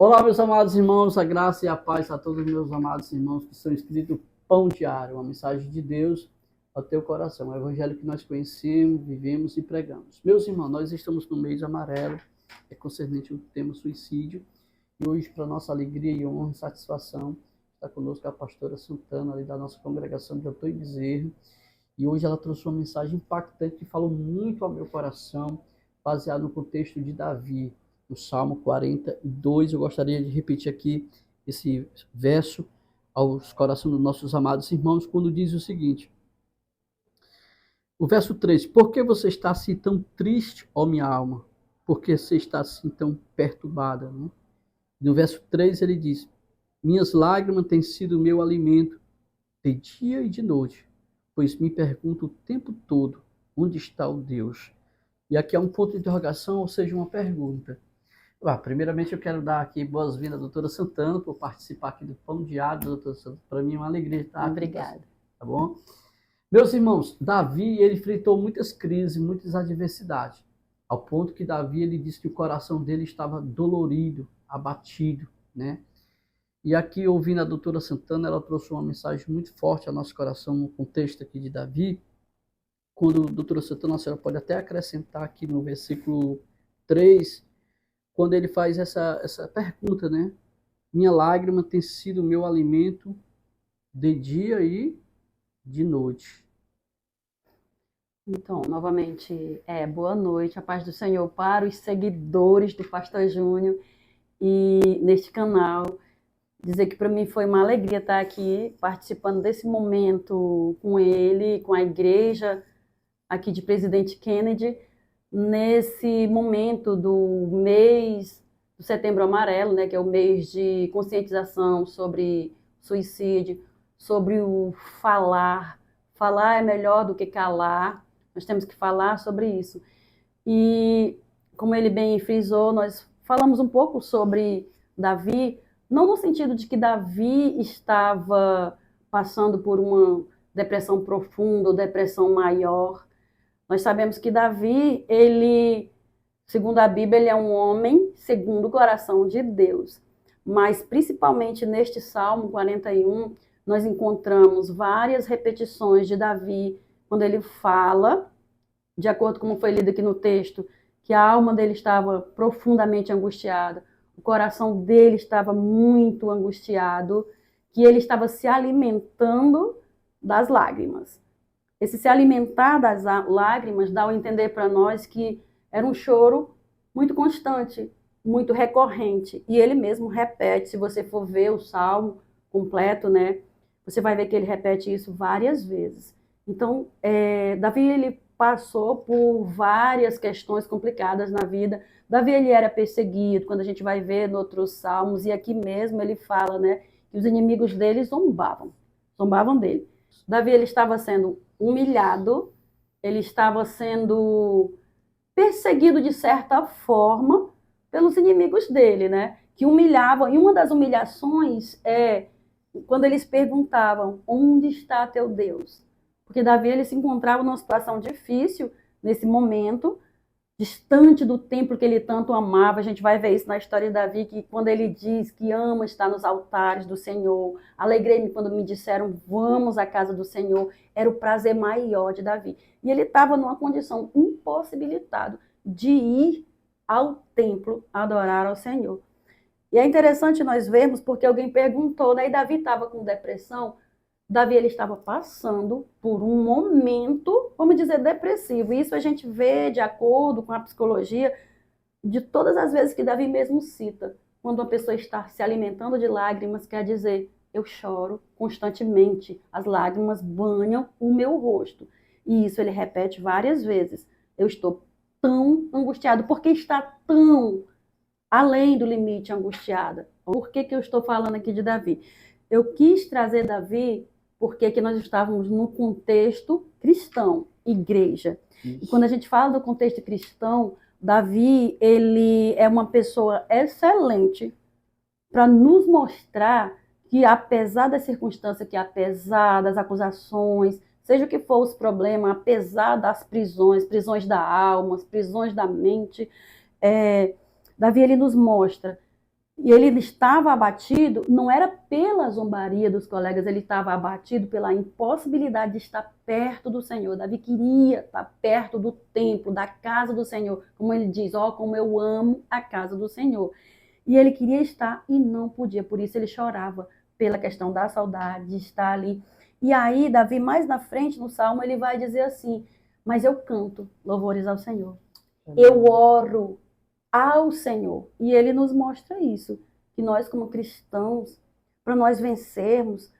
Olá, meus amados irmãos, a graça e a paz a todos os meus amados irmãos que são inscritos no Pão Diário, uma mensagem de Deus ao teu coração, o evangelho que nós conhecemos, vivemos e pregamos. Meus irmãos, nós estamos no mês amarelo, concernente ao tema suicídio, e hoje, para nossa alegria e honra e satisfação, está conosco a pastora Santana, ali da nossa congregação de Antônio Bezerra, e hoje ela trouxe uma mensagem impactante que falou muito ao meu coração, baseado no contexto de Davi, no Salmo 42. Eu gostaria de repetir aqui esse verso aos corações dos nossos amados irmãos, quando diz o seguinte: o verso 3: por que você está assim tão triste, ó minha alma? Por que você está assim tão perturbada? Né? No verso 3 ele diz: minhas lágrimas têm sido meu alimento de dia e de noite, pois me pergunto o tempo todo, onde está o Deus? E aqui é um ponto de interrogação, ou seja, uma pergunta. Primeiramente eu quero dar aqui boas-vindas à doutora Santana por participar aqui do Pão Diário, doutora Santana. Para mim é uma alegria estar aqui. Obrigada. Tá bom? Meus irmãos, Davi, ele enfrentou muitas crises, muitas adversidades, ao ponto que Davi, ele disse que o coração dele estava dolorido, abatido, né? E aqui, ouvindo a doutora Santana, ela trouxe uma mensagem muito forte ao nosso coração no contexto aqui de Davi, quando a doutora Santana, a senhora pode até acrescentar aqui no versículo 3, quando ele faz essa pergunta, né? Minha lágrima tem sido meu alimento de dia e de noite. Então, novamente, boa noite, a paz do Senhor para os seguidores do Pastor Júnior e neste canal. Dizer que para mim foi uma alegria estar aqui participando desse momento com ele, com a igreja aqui de Presidente Kennedy, nesse momento do mês do Setembro Amarelo, né, que é o mês de conscientização sobre suicídio, sobre o falar. Falar é melhor do que calar, nós temos que falar sobre isso. E, como ele bem frisou, nós falamos um pouco sobre Davi, não no sentido de que Davi estava passando por uma depressão profunda ou depressão maior. Nós sabemos que Davi, ele, segundo a Bíblia, ele é um homem segundo o coração de Deus. Mas, principalmente neste Salmo 41, nós encontramos várias repetições de Davi, quando ele fala, de acordo com como foi lido aqui no texto, que a alma dele estava profundamente angustiada, o coração dele estava muito angustiado, que ele estava se alimentando das lágrimas. Esse se alimentar das lágrimas dá a entender para nós que era um choro muito constante, muito recorrente. E ele mesmo repete, se você for ver o salmo completo, né, você vai ver que ele repete isso várias vezes. Então, Davi, ele passou por várias questões complicadas na vida. Davi, ele era perseguido, quando a gente vai ver em outros salmos, e aqui mesmo ele fala, né, que os inimigos dele zombavam dele. Davi, ele estava sendo humilhado, ele estava sendo perseguido de certa forma pelos inimigos dele, né? Que humilhavam. E uma das humilhações é quando eles perguntavam: onde está teu Deus? Porque Davi, ele se encontrava numa situação difícil nesse momento, distante do templo que ele tanto amava. A gente vai ver isso na história de Davi, que quando ele diz que ama estar nos altares do Senhor, alegrei-me quando me disseram, vamos à casa do Senhor, era o prazer maior de Davi. E ele estava numa condição impossibilitado de ir ao templo adorar ao Senhor. E é interessante nós vermos, porque alguém perguntou, né, e Davi estava com depressão. Davi, ele estava passando por um momento, vamos dizer, depressivo. Isso a gente vê, de acordo com a psicologia, de todas as vezes que Davi mesmo cita. Quando uma pessoa está se alimentando de lágrimas, quer dizer, eu choro constantemente, as lágrimas banham o meu rosto. E isso ele repete várias vezes. Eu estou tão angustiado, porque está tão além do limite angustiada. Por que eu estou falando aqui de Davi? Eu quis trazer Davi porque que nós estávamos no contexto cristão, igreja. Isso. E quando a gente fala do contexto cristão, Davi, ele é uma pessoa excelente para nos mostrar que, apesar das circunstâncias, que apesar das acusações, seja o que for os problemas, apesar das prisões da alma, prisões da mente, Davi, ele nos mostra E ele estava abatido, não era pela zombaria dos colegas, ele estava abatido pela impossibilidade de estar perto do Senhor. Davi queria estar perto do templo, da casa do Senhor. Como ele diz, ó, como eu amo a casa do Senhor. E ele queria estar e não podia, por isso ele chorava pela questão da saudade, de estar ali. E aí, Davi, mais na frente, no Salmo, ele vai dizer assim, mas eu canto louvores ao Senhor. Eu oro ao Senhor. E ele nos mostra isso, que nós como cristãos, para nós vencermos,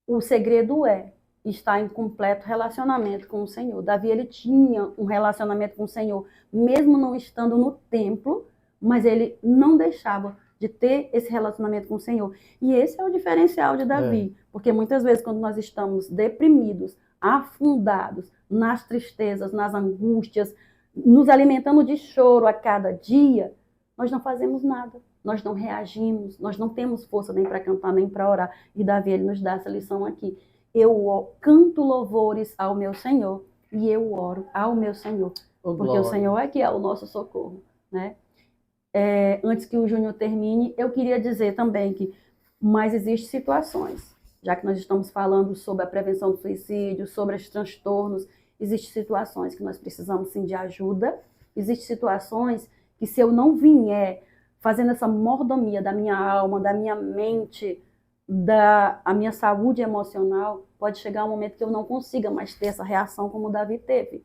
o segredo é estar em completo relacionamento com o Senhor. Davi, ele tinha um relacionamento com o Senhor, mesmo não estando no templo, mas ele não deixava de ter esse relacionamento com o Senhor. E esse é o diferencial de Davi, porque muitas vezes quando nós estamos deprimidos, afundados nas tristezas, nas angústias, nos alimentando de choro a cada dia, nós não fazemos nada, nós não reagimos, nós não temos força nem para cantar, nem para orar. E Davi, ele nos dá essa lição aqui. Eu canto louvores ao meu Senhor e eu oro ao meu Senhor, porque o Senhor é que é o nosso socorro, né? Antes que o Júnior termine, eu queria dizer também que, mas existem situações, já que nós estamos falando sobre a prevenção do suicídio, sobre os transtornos, existem situações que nós precisamos sim de ajuda, existem situações que se eu não vier fazendo essa mordomia da minha alma, da minha mente, da minha saúde emocional, pode chegar um momento que eu não consiga mais ter essa reação como o Davi teve.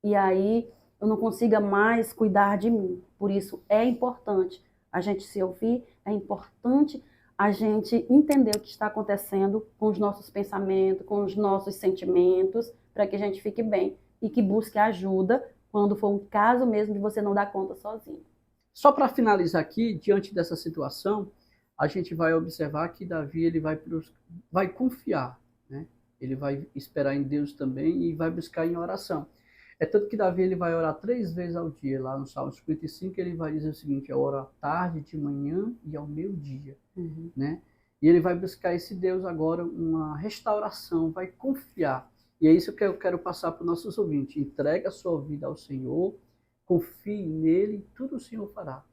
E aí eu não consiga mais cuidar de mim. Por isso é importante a gente se ouvir, é importante a gente entender o que está acontecendo com os nossos pensamentos, com os nossos sentimentos, para que a gente fique bem e que busque ajuda quando for um caso mesmo de você não dar conta sozinho. Só para finalizar aqui, diante dessa situação, a gente vai observar que Davi ele vai confiar, né? Ele vai esperar em Deus também e vai buscar em oração. É tanto que Davi ele vai orar 3 vezes ao dia. Lá no Salmo 55 ele vai dizer o seguinte, eu oro à tarde, de manhã e ao meio-dia. Né? E ele vai buscar esse Deus agora, uma restauração, vai confiar. E é isso que eu quero passar para os nossos ouvintes. Entrega a sua vida ao Senhor, confie nele, tudo o Senhor fará.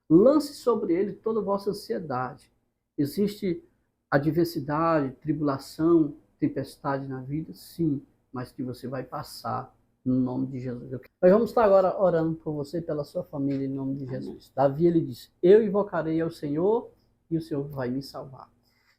Lance sobre ele toda a vossa ansiedade. Existe adversidade, tribulação, tempestade na vida? Sim, mas que você vai passar no nome de Jesus. Nós vamos estar agora orando por você e pela sua família em nome de Jesus. Davi ele disse, eu invocarei ao Senhor e o Senhor vai me salvar.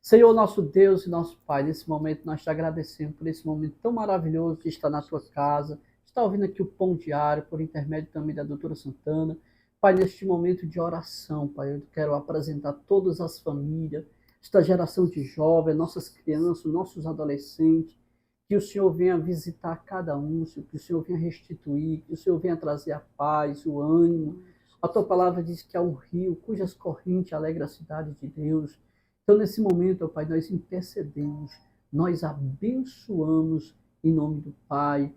Senhor, nosso Deus e nosso Pai, nesse momento nós te agradecemos por esse momento tão maravilhoso de estar na tua casa, estar ouvindo aqui o Pão Diário, por intermédio também da doutora Santana. Pai, neste momento de oração, Pai, eu quero apresentar todas as famílias, esta geração de jovens, nossas crianças, nossos adolescentes, que o Senhor venha visitar cada um, que o Senhor venha restituir, que o Senhor venha trazer a paz, o ânimo. A tua palavra diz que há um rio cujas correntes alegram a cidade de Deus. Então, nesse momento, ó Pai, nós intercedemos, nós abençoamos em nome do Pai,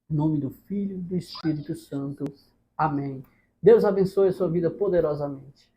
em nome do Filho e do Espírito Santo. Amém. Deus abençoe a sua vida poderosamente.